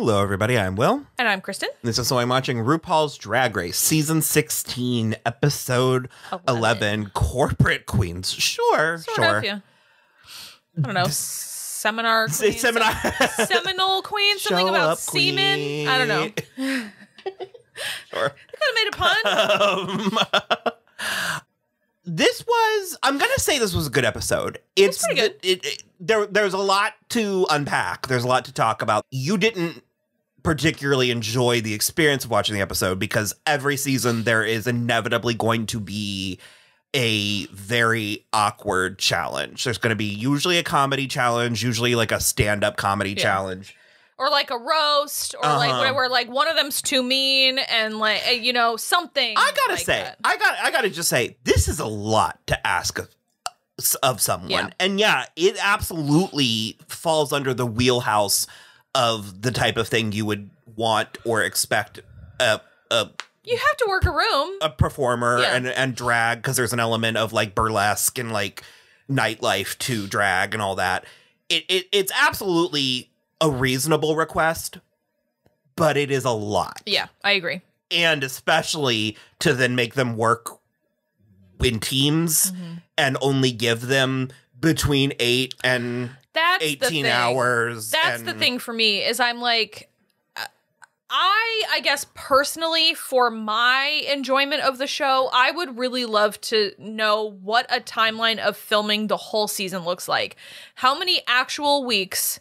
Hello, everybody. I'm Will. And I'm Kristen. This is I'm watching RuPaul's Drag Race, Season 16, Episode 11, Corporate Queens. Sure. Of, yeah. I don't know. Seminar queens? Seminole queen? Something Show about up, semen? queen. I don't know. Sure. I could have made a pun. I'm going to say this was a good episode. It's pretty good. There's a lot to unpack. There's a lot to talk about. You didn't particularly enjoy the experience of watching the episode because every season there is inevitably going to be a very awkward challenge. There's going to be usually a comedy challenge, usually like a stand-up comedy challenge. Or like a roast, or like where like one of them's too mean, and like something. I gotta like say, that. I gotta just say, this is a lot to ask of someone, and it absolutely falls under the wheelhouse of the type of thing you would want or expect You have to work a room, a performer and drag, because there's an element of like burlesque and like nightlife to drag and all that. It's absolutely a reasonable request, but it is a lot. Yeah, I agree. And especially to then make them work in teams and only give them between 8 and 18 hours. That's the thing for me is I'm like, I guess personally for my enjoyment of the show, I would really love to know what a timeline of filming the whole season looks like. How many actual weeks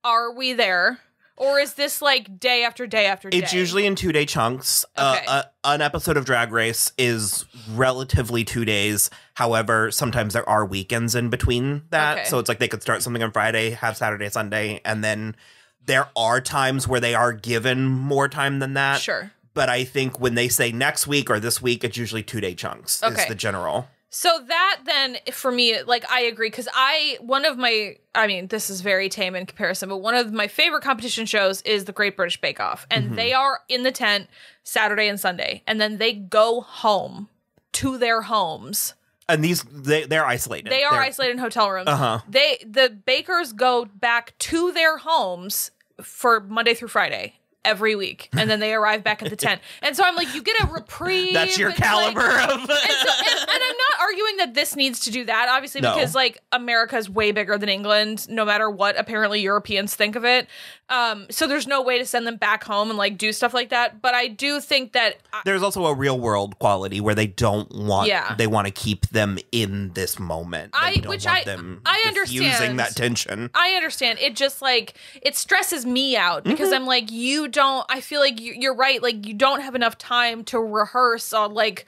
are we there? Or is this like day after day after day? It's usually in 2-day chunks. Okay. An episode of Drag Race is relatively 2 days. However, sometimes there are weekends in between that. Okay. So it's like they could start something on Friday, have Saturday, Sunday, and then there are times where they are given more time than that. Sure. But I think when they say next week or this week, it's usually 2-day chunks is the general. So that then, for me, like, I agree, because this is very tame in comparison, but one of my favorite competition shows is the Great British Bake Off, and they are in the tent Saturday and Sunday, and then they go home to their homes. And they're isolated. They're isolated in hotel rooms. The bakers go back to their homes for Monday through Friday every week, and then they arrive back at the tent. And so I'm like, you get a reprieve. That's your caliber of... And I'm not arguing that this needs to do that, obviously, because like America's way bigger than England, no matter what apparently Europeans think of it. So there's no way to send them back home and like do stuff like that. But I do think that there's also a real world quality where they don't want they want to keep them in this moment. I understand diffusing that tension. I understand. It just like it stresses me out because I'm like, I feel like you're right. Like you don't have enough time to rehearse on like,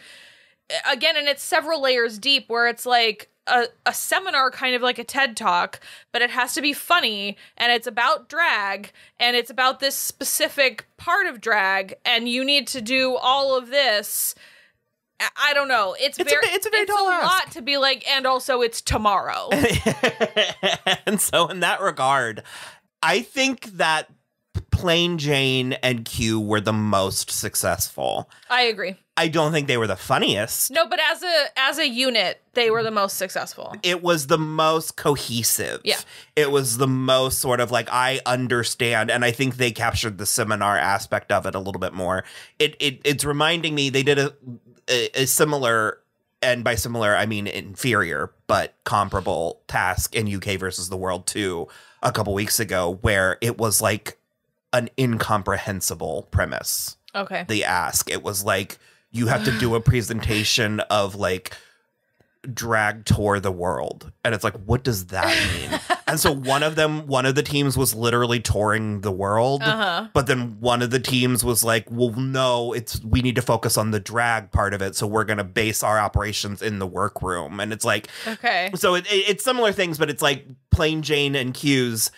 again, and it's several layers deep where it's like a seminar, kind of like a TED Talk, but it has to be funny, and it's about drag, and it's about this specific part of drag, and you need to do all of this. I don't know. It's a very tall ask. Lot to be like, and also it's tomorrow. And so in that regard, I think that Plain Jane and Q were the most successful. I agree. I don't think they were the funniest. No, but as a unit, they were the most successful. It was the most cohesive. Yeah. It was the most sort of like, I understand, and I think they captured the seminar aspect of it a little bit more. It's reminding me, they did a similar, and by similar, I mean inferior, but comparable task in UK versus the World 2 a couple weeks ago, where it was like an incomprehensible premise. Okay. The ask. It was like, you have to do a presentation of like drag tour the world. And it's like, what does that mean? And so one of the teams was literally touring the world. But then one of the teams was like, well, no, we need to focus on the drag part of it. So we're going to base our operations in the workroom. And it's like, okay. So it's similar things, but it's like Plain Jane and Q's.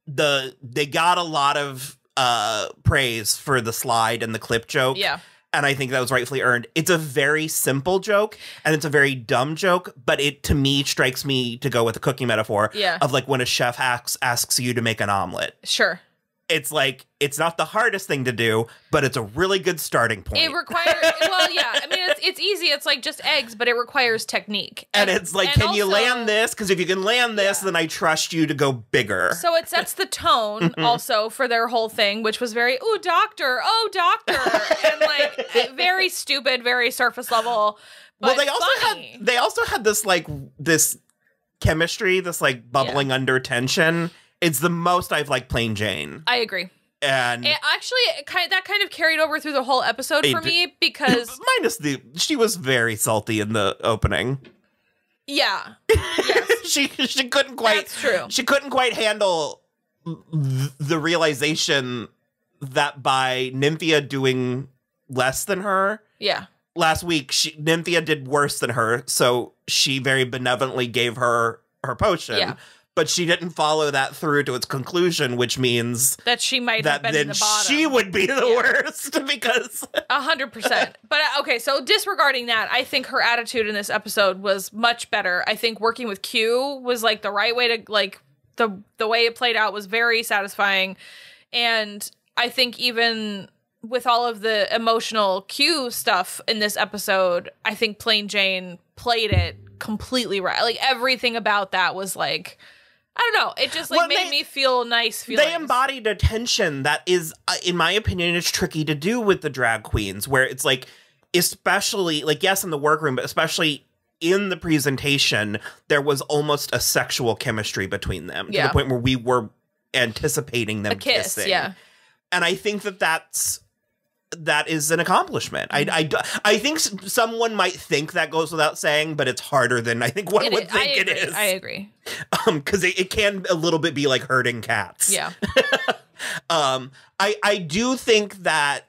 They got a lot of praise for the slide and the clip joke. Yeah. And I think that was rightfully earned. It's a very simple joke, and it's a very dumb joke, but it, to me, strikes me to go with a cooking metaphor of like when a chef asks you to make an omelet. Sure. it's like, it's not the hardest thing to do, but it's a really good starting point. It requires, well, yeah. I mean, it's easy. It's like just eggs, but it requires technique. And it's like, can you land this? Because if you can land this, then I trust you to go bigger. So it sets the tone also for their whole thing, which was very, ooh, doctor, and like very stupid, very surface level. But well, they also had this like this chemistry, this like bubbling under tension. It's the most I've liked Plain Jane. I agree. And actually, that kind of carried over through the whole episode for me because minus she was very salty in the opening. Yeah, yes. she couldn't quite. That's true. She couldn't quite handle the realization that by Mhi'ya doing less than her. Yeah. Last week, Mhi'ya did worse than her, so she very benevolently gave her potion. Yeah. But she didn't follow that through to its conclusion, which means that she might have been in the bottom. She would be the worst because 100%. But okay, so disregarding that, I think her attitude in this episode was much better. I think working with Q was like the right way to like the way it played out was very satisfying, and I think even with all of the emotional Q stuff in this episode, I think Plain Jane played it completely right. Like everything about that was like, I don't know. It just like made me feel nice feelings. They embodied a tension that is, in my opinion, is tricky to do with the drag queens, where it's like, especially like, yes, in the workroom, but especially in the presentation, there was almost a sexual chemistry between them to the point where we were anticipating them kissing. Yeah. And I think that is an accomplishment. I think someone might think that goes without saying, but it's harder than I think one would think it is. I agree. Because it can a little bit be like herding cats. Yeah. I do think that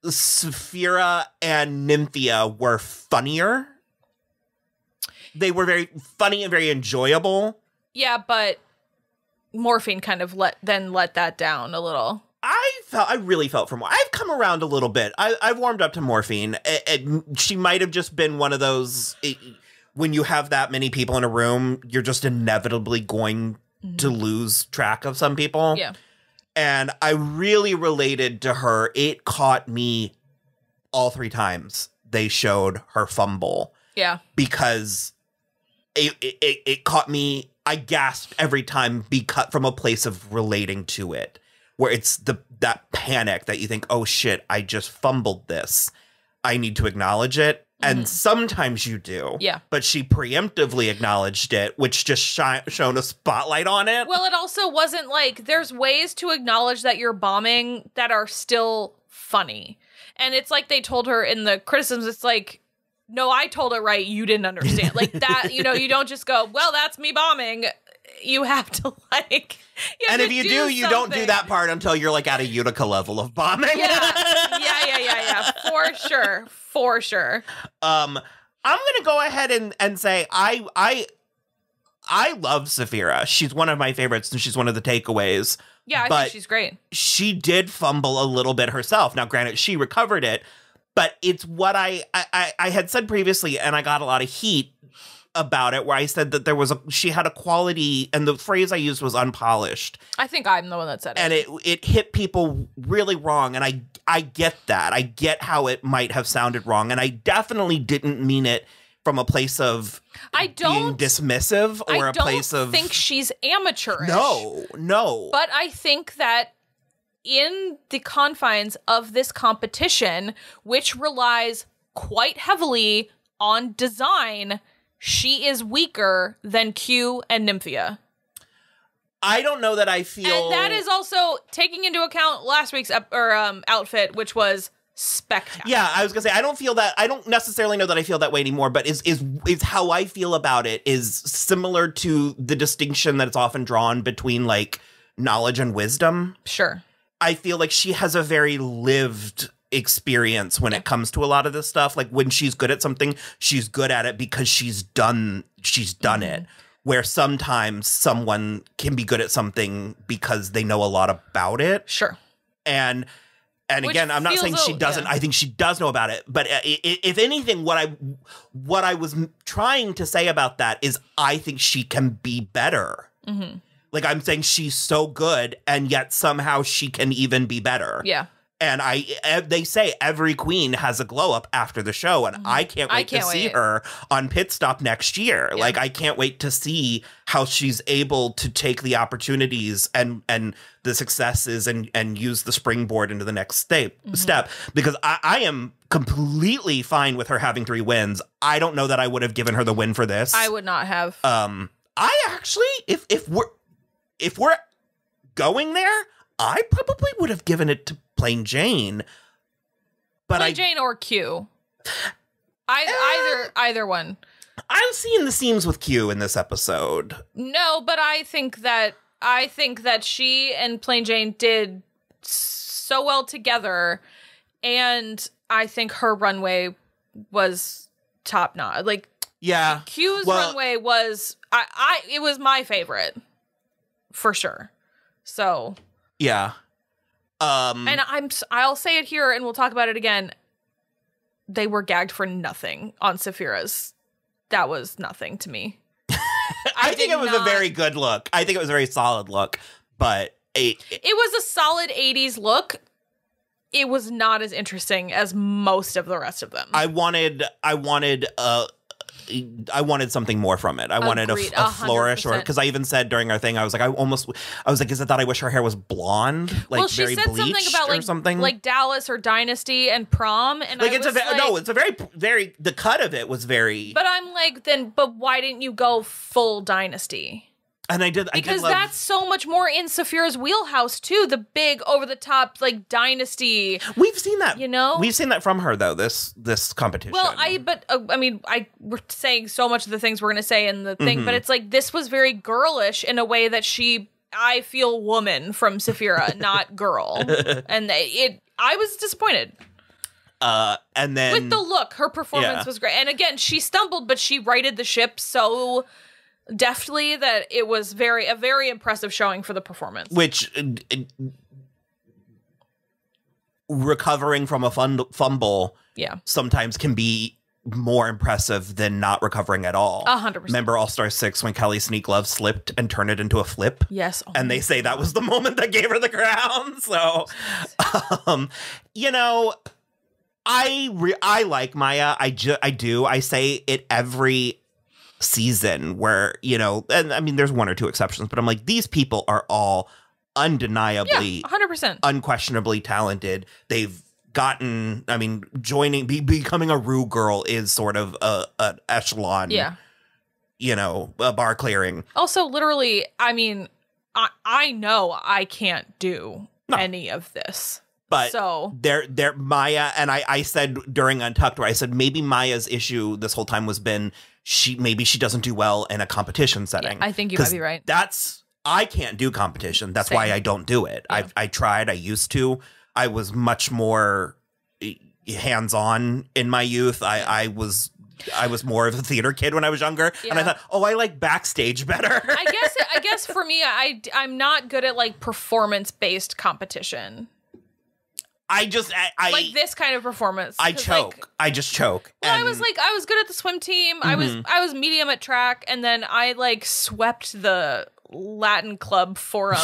Saphira and Mhi'ya were funnier. They were very funny and very enjoyable. Yeah, but Morphine kind of let that down a little. I really felt for Morphine. I've come around a little bit. I've warmed up to Morphine. She might have just been one of those, when you have that many people in a room, you're just inevitably going to lose track of some people. Yeah. And I really related to her. It caught me all 3 times they showed her fumble. Yeah. Because it caught me. I gasped every time from a place of relating to it. Where it's that panic that you think, oh shit, I just fumbled this. I need to acknowledge it. And sometimes you do. Yeah. But she preemptively acknowledged it, which just shone a spotlight on it. Well, it also wasn't like, there's ways to acknowledge that you're bombing that are still funny. And it's like they told her in the criticisms, it's like, no, I told it right, you didn't understand. Like that, you don't just go, well, that's me bombing. You have to like, and if you do, you don't do that part until you're like at a Utica level of bombing. Yeah. For sure. I'm gonna go ahead and say I love Saphira. She's one of my favorites, and she's one of the takeaways. Yeah, I think she's great. She did fumble a little bit herself. Now, granted, she recovered it, but it's what I had said previously, and I got a lot of heat about it, where I said that she had a quality, and the phrase I used was unpolished. I think I'm the one that said it. And it hit people really wrong, and I get that. I get how it might have sounded wrong, and I definitely didn't mean it from a place of being dismissive or a place of... I don't think she's amateurish. No. But I think that in the confines of this competition, which relies quite heavily on design, she is weaker than Q and Mhi'ya. I don't know that I feel... And that is also taking into account last week's outfit, which was spectacular. Yeah, I was going to say, I don't necessarily know that I feel that way anymore, but is how I feel about it is similar to the distinction that is often drawn between, like, knowledge and wisdom. Sure. I feel like she has a very lived experience when it comes to a lot of this stuff. Like, when she's good at something, she's good at it because she's done it. Where sometimes someone can be good at something because they know a lot about it. Sure. And again, I'm not saying she doesn't. Yeah. I think she does know about it. But if anything, what I was trying to say about that is I think she can be better. Mm-hmm. Like, I'm saying she's so good, and yet somehow she can even be better. Yeah. And they say every queen has a glow up after the show, and I can't wait to see her on Pit Stop next year. Yeah. Like, I can't wait to see how she's able to take the opportunities and the successes and use the springboard into the next step. Because I am completely fine with her having 3 wins. I don't know that I would have given her the win for this. I would not have. I actually, if we're going there, I probably would have given it to Plain Jane. But Plain Jane or Q. Either one. I'm seeing the seams with Q in this episode. No, but I think that she and Plain Jane did so well together, and I think her runway was top notch. Like, yeah, Q's runway was it was my favorite for sure. So yeah. And I'll say it here and we'll talk about it again. They were gagged for nothing on Saphira's. That was nothing to me. I think it was a very good look. I think it was a very solid look, but it was a solid 80s look. It was not as interesting as most of the rest of them. I wanted something more from it. I wanted a flourish, or because I even said during our thing, I was like, because I thought I wish her hair was blonde, like well, she very said bleached something about or something, like Dallas or Dynasty and Prom, and like it's a very the cut of it was very. But I'm like, but why didn't you go full Dynasty? And I did because that's so much more in Saphira's wheelhouse too. The big over the top like Dynasty. We've seen that, we've seen that from her though. This competition. Well, we're saying so much of the things we're going to say in the thing, but it's like this was very girlish in a way that I feel woman from Saphira, not girl, and I was disappointed. And then with the look, her performance was great, and again she stumbled, but she righted the ship so deftly that it was a very impressive showing for the performance. Which recovering from a fumble sometimes can be more impressive than not recovering at all. 100%. Remember All-Star 6 when Kelly Sneaklove slipped and turned it into a flip? Yes. Oh, and they say that was the moment that gave her the crown. So, I like Mhi'ya. I do. I say it every season where, and I mean, there's one or two exceptions, but I'm like, these people are all undeniably 100% unquestionably talented. They've gotten, I mean, becoming a Ru girl is sort of an echelon, a bar clearing. Also, literally, I mean, I know I can't do any of this. But they're Mhi'ya, and I said during Untucked, where I said maybe Maya's issue this whole time was been she doesn't do well in a competition setting. Yeah, I think you might be right. I can't do competition. That's Same. why I don't do it. Yeah. I tried. I used to. I was much more hands-on in my youth. I was more of a theater kid when I was younger, and I thought, I like backstage better. I guess for me, I'm not good at like performance-based competition. I like this kind of performance. I choke. Like, I just choke. Well, I was good at the swim team. Mm-hmm. I was medium at track, and then I like swept the Latin Club Forum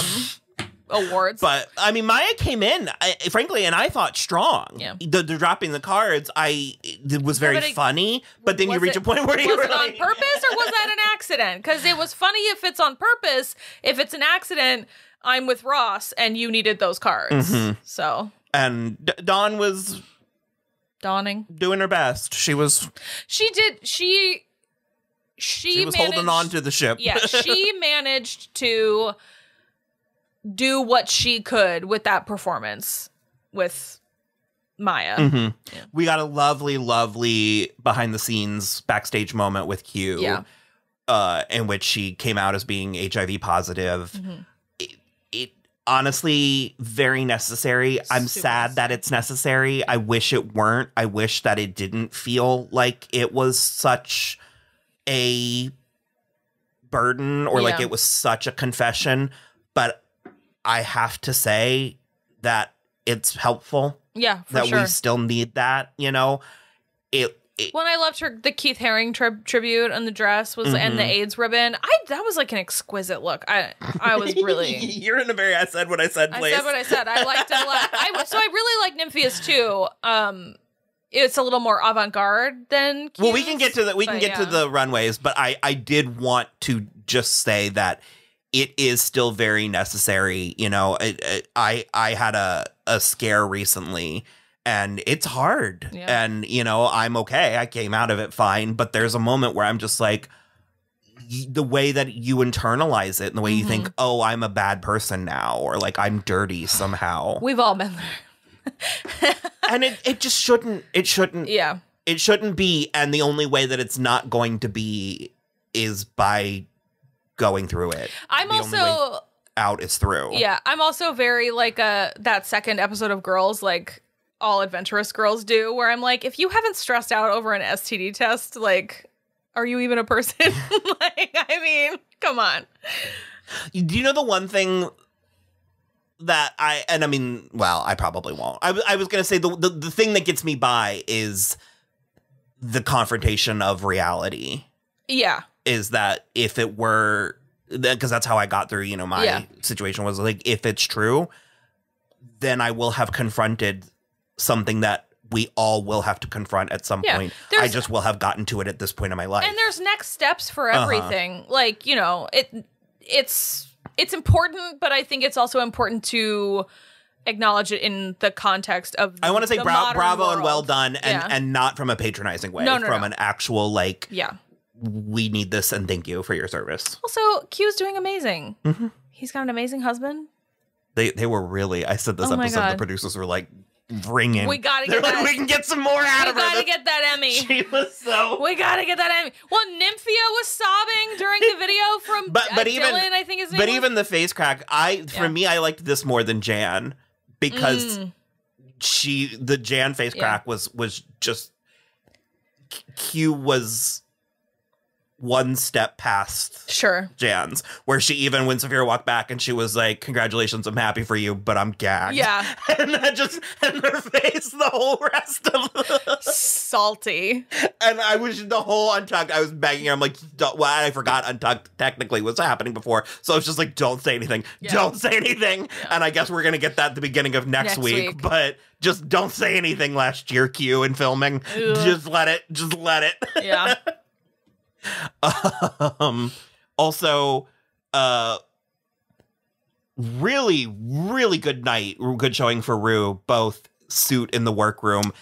awards. But I mean, Mhi'ya came in, frankly, and I thought strong. Yeah, the dropping the cards, it was very funny. But then you reach a point where you was it on purpose or was that an accident? Because it was funny if it's on purpose. If it's an accident, I'm with Ross, and you needed those cards. Mm-hmm. So. And Dawn was doing her best. She was holding on to the ship. Yeah, she managed to do what she could with that performance with Mhi'ya. Mm-hmm. Yeah. We got a lovely, lovely behind the scenes backstage moment with Q, in which she came out as being HIV positive. Mm-hmm. Honestly, very necessary. I'm sad that it's necessary. I wish it weren't. I wish that it didn't feel like it was such a burden or like it was such a confession. But I have to say that it's helpful. Yeah, for that sure. we still need that. It When I loved the Keith Haring tribute and the dress was and the AIDS ribbon, that was like an exquisite look. I was really. You're in a very I said what I said place. I said what I said. I liked it a lot. So I really like Nymphia's too. It's a little more avant-garde than Q's, well, we can get to the runways, but I did want to just say that it is still very necessary. You know, I had a scare recently. And it's hard. Yeah. And, you know, I'm okay. I came out of it fine. But there's a moment where I'm just like, the way that you internalize it and the way you think, oh, I'm a bad person now, or like I'm dirty somehow. We've all been there. And it just shouldn't. It shouldn't. Yeah. It shouldn't be. And the only way that it's not going to be is by going through it. I'm also out is through. Yeah. I'm also very like that second episode of Girls, like, all adventurous girls do, where I'm like, if you haven't stressed out over an STD test, like, are you even a person? Like, I mean, come on. Do you know the one thing that I probably won't. I was going to say the thing that gets me by is the confrontation of reality. Yeah. Is that if it were, because that's how I got through, you know, my situation was like, if it's true, then I will have confronted something that we all will have to confront at some point. I just will have gotten to it at this point in my life. And there's next steps for everything. Like, you know, it's important, but I think it's also important to acknowledge it in the context of I want to say bravo world. And well done, and not from a patronizing way. From an actual, like, we need this and thank you for your service. Also, Q's doing amazing. He's got an amazing husband. They were really, I said this episode, the producers were like, ringing. We gotta get that. We can get some more out of her. We gotta get that Emmy. She was so. We gotta get that Emmy. Well, Nymphia was sobbing during the video from Dylan, I think his name was. Even the face crack, for me, I liked this more than Jan because the Jan face crack was just Q was one step past Jan's, where she even when Saphira walked back and she was like, congratulations, I'm happy for you, but I'm gagged. Yeah. And that just and her face the whole rest of the salty. And I was the whole Untucked, I was begging her, I'm like, I forgot Untucked technically was happening before. So I was just like, don't say anything. Yeah. Don't say anything. Yeah. And I guess we're gonna get that at the beginning of next week. But just don't say anything last year, Q, in filming. Ugh. Just let it. Yeah. Also, really, really good showing for Ru, both suit in the workroom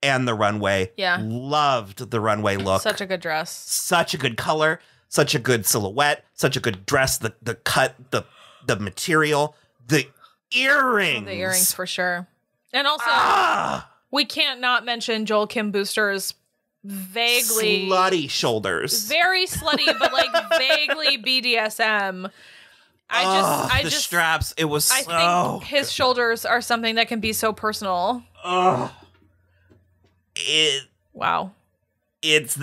and the runway. Yeah. Loved the runway look. Such a good dress. Such a good color, such a good silhouette, such a good dress, the cut, the material, the earrings. The earrings for sure. And also, we can't not mention Joel Kim Booster's vaguely slutty shoulders, very slutty, but like vaguely BDSM. I just straps. It was. I think his shoulders are something that can be so personal. Wow. It's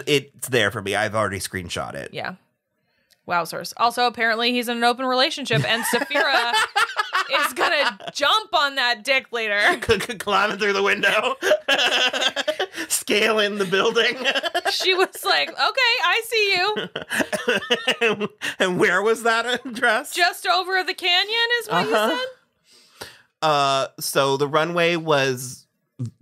there for me. I've already screenshot it. Yeah. Wowzers. Also, apparently he's in an open relationship, and Saphira is gonna jump on that dick later. Climbing through the window. Scaling the building. She was like, okay, I see you. And where was that address? Just over the canyon is what you said? So the runway was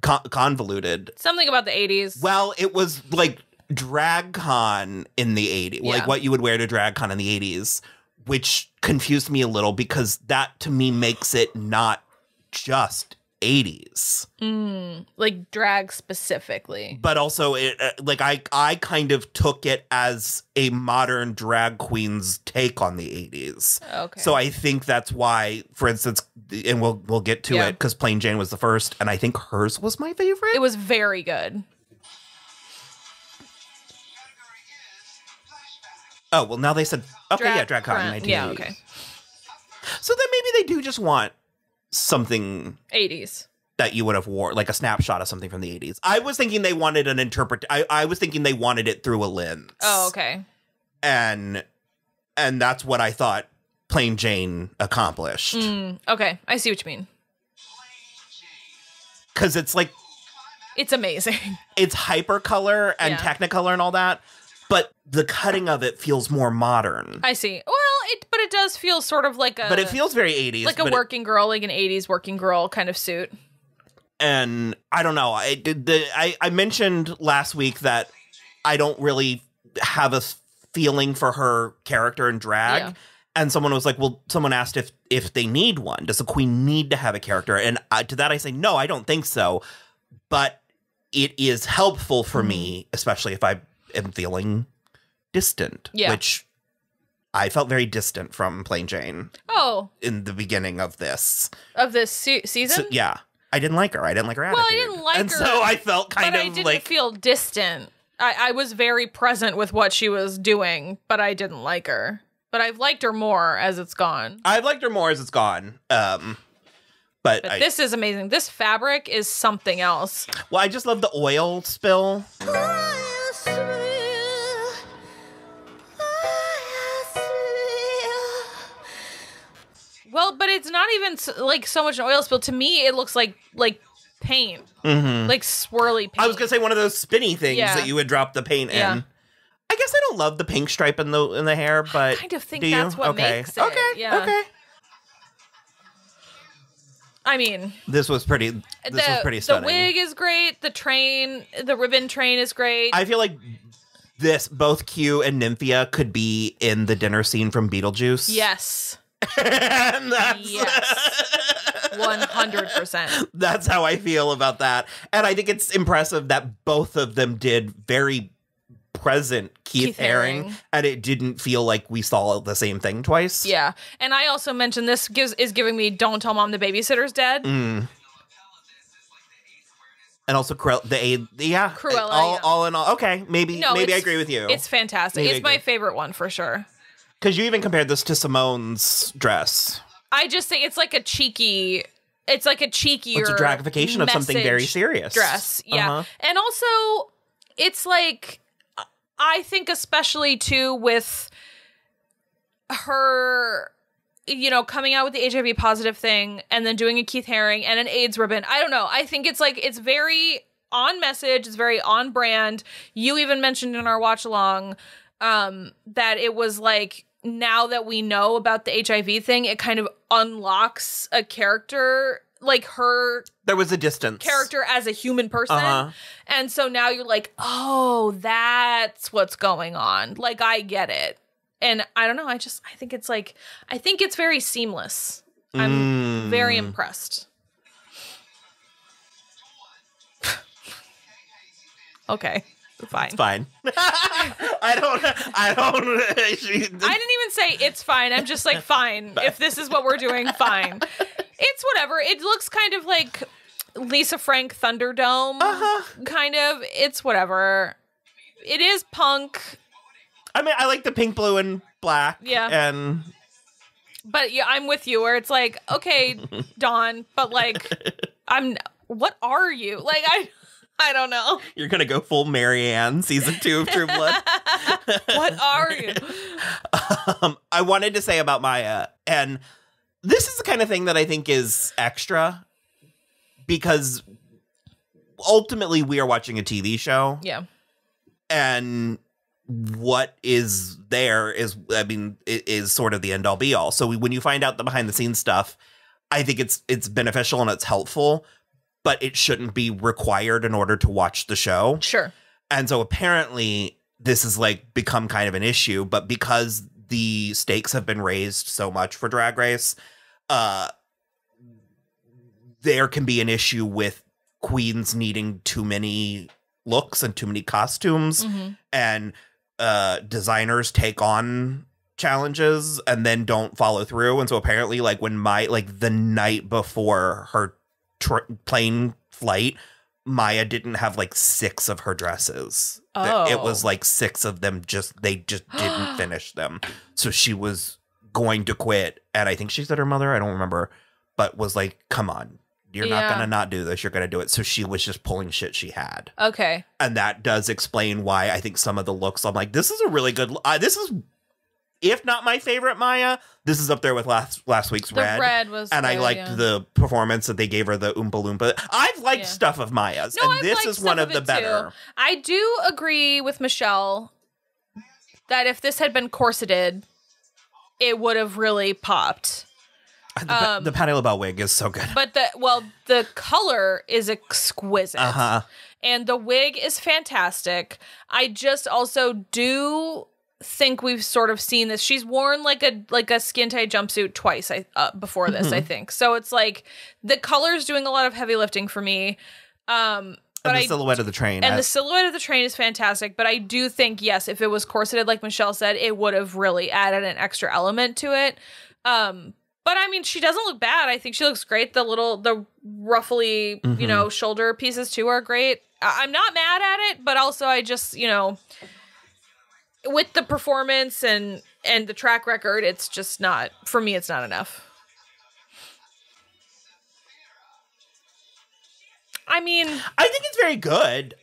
convoluted. Something about the 80s. Well, it was like drag con in the 80s. Yeah. Like what you would wear to drag con in the 80s. Which confused me a little because that to me makes it not just 80s. Like drag specifically. But also, I kind of took it as a modern drag queen's take on the 80s. Okay. So I think that's why, for instance, and we'll get to it because Plain Jane was the first, and I think hers was my favorite. It was very good. Oh, well, now they said, drag con in 1980. Yeah, okay. So then maybe they do just want something 80s that you would have wore, like a snapshot of something from the 80s. I was thinking they wanted an I was thinking they wanted it through a lens. Oh, okay. And that's what I thought Plain Jane accomplished. Okay, I see what you mean. Because it's like It's amazing. It's hypercolor and Yeah. Technicolor and all that, but the cutting of it feels more modern. I see. Well, but it does feel sort of like a... But it feels very 80s. like a working girl, like an 80s working girl kind of suit. And I don't know. I mentioned last week that I don't really have a feeling for her character in drag. Yeah. And someone was like, well, someone asked if they need one. Does the queen need to have a character? And to that I say, no, I don't think so. But it is helpful for me, especially if I am feeling distant. Yeah. Which I felt very distant from Plain Jane. Oh. In the beginning of this. Of this season? So, yeah. I didn't like her. I didn't like her attitude. Well, I didn't like and her. And so I felt kind but of I didn't like... feel distant. I was very present with what she was doing, but I didn't like her. But I've liked her more as it's gone. I've liked her more as it's gone. But this is amazing. This fabric is something else. Well, I just love the oil spill. Well, but it's not even like so much an oil spill. To me, it looks like paint, like swirly paint. I was gonna say one of those spinny things Yeah. that you would drop the paint Yeah. in. I guess I don't love the pink stripe in the hair, but I kind of think do you? that's what Okay. makes it. Okay. Yeah. Okay. I mean, This was pretty. This was pretty stunning. The wig is great. The ribbon train is great. I feel like both Q and Nymphia could be in the dinner scene from Beetlejuice. Yes. And Yes. 100%. That's how I feel about that. And I think it's impressive that both of them did very present Keith Haring, and it didn't feel like we saw the same thing twice. Yeah. And I also mentioned this is giving me Don't Tell Mom the Babysitter's Dead. And also Cruella, Cruella, all in all. Okay, maybe I agree with you. It's fantastic. It's my favorite one for sure. Because you even compared this to Simone's dress. I just think it's like a cheeky. It's like a cheekier. It's a dragification of something very serious. Dress, yeah, and also it's like I think especially too with her, coming out with the HIV positive thing and then doing a Keith Haring and an AIDS ribbon. I don't know. I think it's very on message. It's very on brand. You even mentioned in our watch along that it was like, now that we know about the HIV thing, it kind of unlocks a character, like her. There was a distance. Character as a human person. And so now you're like, oh, that's what's going on. Like, I get it. And I don't know. I think it's very seamless. I'm very impressed. Okay. Fine. It's fine. I didn't even say it's fine. I'm just like, fine. If this is what we're doing, fine. It's whatever. It looks kind of like Lisa Frank Thunderdome. Kind of. It's whatever. It is punk. I mean, I like the pink, blue, and black. Yeah. But yeah, I'm with you where it's like, okay, Dawn, but like, what are you? Like, I don't know. You're going to go full Marianne season 2 of True Blood. What are you? I wanted to say about Mhi'ya, and this is the kind of thing that I think is extra because ultimately we are watching a TV show. Yeah. And what is there is, it is sort of the end all be all. So when you find out the behind the scenes stuff, I think it's beneficial and it's helpful. But it shouldn't be required in order to watch the show. Sure. And so apparently this has like become kind of an issue, but because the stakes have been raised so much for Drag Race, there can be an issue with queens needing too many looks and too many costumes, and designers take on challenges and then don't follow through. And so apparently like when the night before her plane flight, Mhi'ya didn't have like 6 of her dresses. It was like 6 of them they just didn't finish them. So she was going to quit, and I think she said her mother, I don't remember, but was like, come on, you're not gonna not do this, you're gonna do it. So she was just pulling shit she had. Okay. And that does explain why I think some of the looks, I'm like, this is a really good if not my favorite Mhi'ya, this is up there with last week's Red. The Red was and good, I liked the performance that they gave her, the Oompa Loompa. I've liked stuff of Mhi'ya's, and this is one of the better. I do agree with Michelle that if this had been corseted, it would have really popped. The Patti LaBelle wig is so good. But the color is exquisite. Uh-huh. And the wig is fantastic. I just also do think we've sort of seen this. She's worn like a skin tight jumpsuit twice before this, I think. So it's like the color's doing a lot of heavy lifting for me. But the silhouette of the train. And the silhouette of the train is fantastic. But I do think, yes, if it was corseted, like Michelle said, it would have really added an extra element to it. But I mean, she doesn't look bad. I think she looks great. The ruffly, shoulder pieces too are great. I'm not mad at it, but also I just, with the performance and the track record, it's just not, for me, it's not enough. I mean, I think it's very good,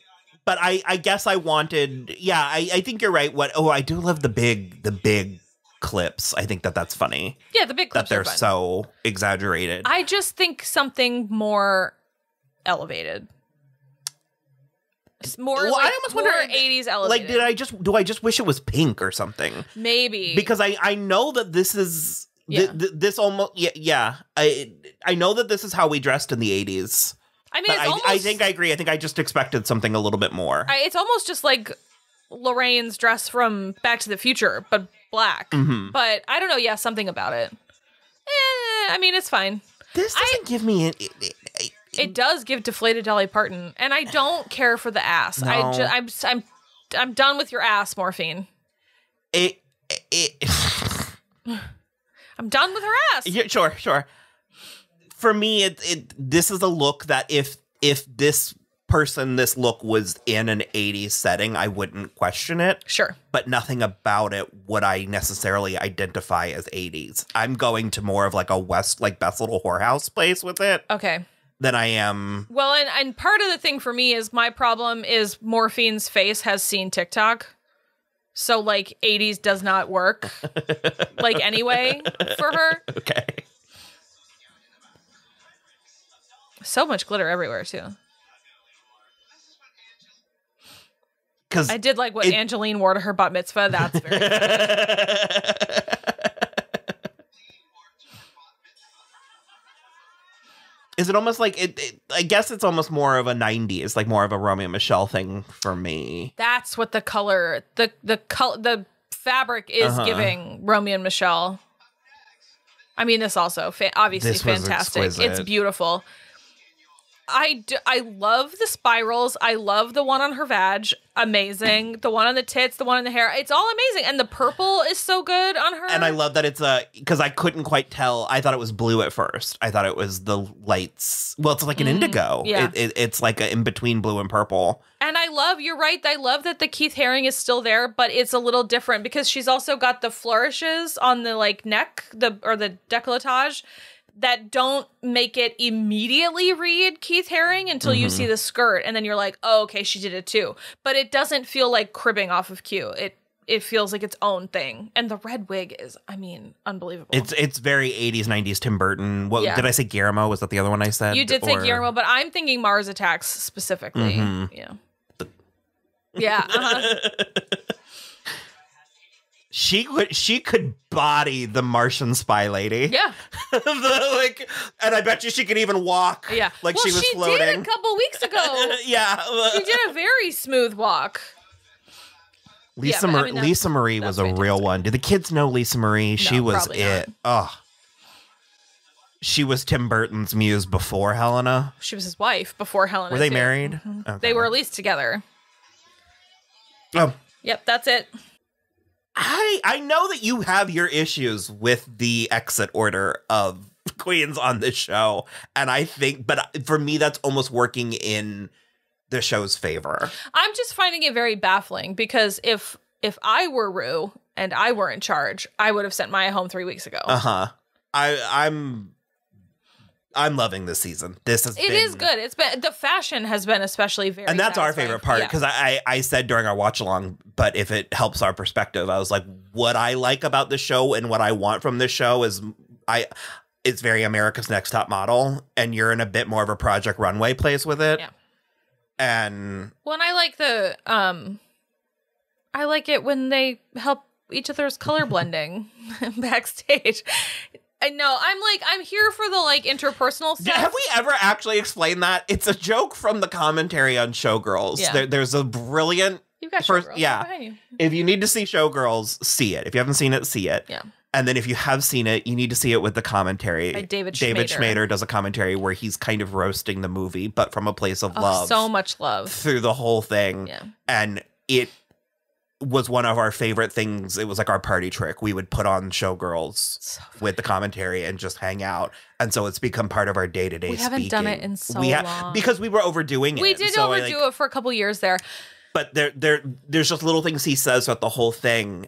but I guess I wanted, I think you're right. I do love the big clips. I think that's funny. Yeah, the big clips that they're are fun. So exaggerated. I just think something more elevated. More, I almost wonder 80s elevated. Like, do I just wish it was pink or something? Maybe, because I know that this is this almost I know that this is how we dressed in the 80s. I mean, I think I agree. I think I just expected something a little bit more. It's almost just like Lorraine's dress from Back to the Future, but black. Mm-hmm. But I don't know. Yeah, something about it. I mean, it's fine. This doesn't give me it does give deflated Dolly Parton, and I don't care for the ass. No. I'm done with your ass, Morphine. I'm done with her ass. Yeah, sure. For me, this is a look that if this look was in an 80s setting, I wouldn't question it. Sure. But nothing about it would I necessarily identify as 80s. I'm going to more of like a West, like Best Little Whorehouse place with it. Okay. Than I am. Well, and part of the thing for me is my problem is Morphine's face has seen TikTok. So, like, 80s does not work, like, anyway, for her. Okay. So much glitter everywhere, too. Because I did like what Angeline wore to her bat mitzvah. That's very funny. Is it almost like I guess it's almost more of a 90s, like more of a Romeo and Michelle thing for me. That's what the color, the fabric is giving Romeo and Michelle. I mean, this also obviously fantastic. It's beautiful. I love the spirals. I love the one on her vag. Amazing. The one on the tits, the one on the hair. It's all amazing. And the purple is so good on her. And I love that it's because I couldn't quite tell. I thought it was blue at first. I thought it was the lights. Well, it's like an indigo. Yeah. It's like in between blue and purple. And you're right. I love that the Keith Haring is still there, but it's a little different because she's also got the flourishes on the like neck, or the décolletage, that don't make it immediately read Keith Haring until you see the skirt, and then you're like, oh, okay, she did it too. But it doesn't feel like cribbing off of Q. It feels like its own thing. And the red wig is, I mean, unbelievable. It's very 80s, 90s Tim Burton. Did I say Guillermo? Was that the other one I said? You did say Guillermo, but I'm thinking Mars Attacks specifically. Yeah. Yeah. Uh-huh. She could body the Martian spy lady. Yeah. And I bet you she could even walk. Yeah. Like she was floating. She did a couple weeks ago. Yeah. She did a very smooth walk. Lisa Marie was a real one. Do the kids know Lisa Marie? She was it. Oh. She was Tim Burton's muse before Helena. She was his wife before Helena. Were they married? Mm-hmm. Okay. They were at least together. Oh. Yep, that's it. I know that you have your issues with the exit order of queens on this show, and I think, but for me, that's almost working in the show's favor. I'm just finding it very baffling because if I were Ru and I were in charge, I would have sent Mhi'ya home 3 weeks ago. I'm I'm loving this season. It is good. It's been, the fashion has been especially very, and that's our favorite part, because yeah. I said during our watch along, but if it helps our perspective, I was like, what I like about the show and what I want from this show is it's very America's Next Top Model, and you're in a bit more of a Project Runway place with it. Yeah. And I like I like it when they help each other's color blending backstage. I know. I'm here for the like interpersonal stuff. Have we ever actually explained that? It's a joke from the commentary on Showgirls. Yeah. There's a brilliant You've got Showgirls behind you. If you need to see Showgirls, see it. If you haven't seen it, see it. Yeah. And then if you have seen it, you need to see it with the commentary. By David Schmader does a commentary where he's kind of roasting the movie, but from a place of love. So much love. Through the whole thing. Yeah. And it was one of our favorite things. It was like our party trick. We would put on Showgirls with the commentary and just hang out. And so it's become part of our day-to-day speaking. We haven't done it in so long. Because we were overdoing it. We did overdo it for a couple years there. But there's just little things he says throughout the whole thing.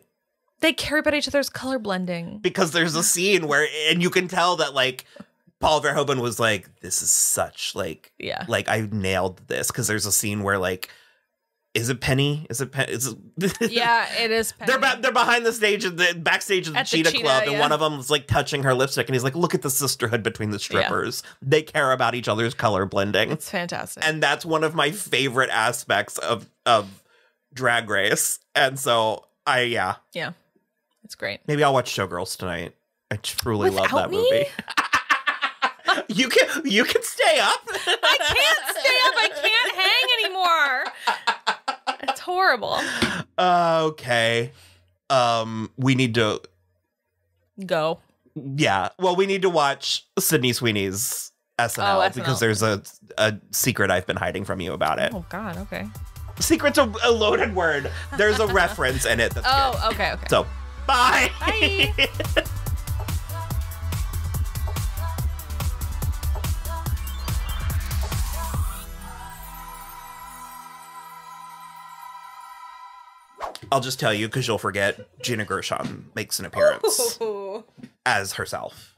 They care about each other's color blending. Because there's a scene where, and you can tell that like Paul Verhoeven was like, this is such like, like I nailed this. Because there's a scene where like, is it Penny? Yeah, it is Penny. They're behind the stage, backstage of the Cheetah Club, and one of them is like touching her lipstick, and he's like, "Look at the sisterhood between the strippers. Yeah. They care about each other's color blending." It's fantastic, and that's one of my favorite aspects of Drag Race. And so yeah, it's great. Maybe I'll watch Showgirls tonight. I truly love that movie. You can stay up. I can't stay up. I can't hang anymore. It's horrible. Okay. We need to go. Yeah. Well, we need to watch Sydney Sweeney's SNL, because there's a secret I've been hiding from you about it. Oh God. Okay. Secret's a loaded word. There's a reference in it. That's good. Okay. So, bye. Bye. I'll just tell you, because you'll forget, Gina Gershon makes an appearance as herself.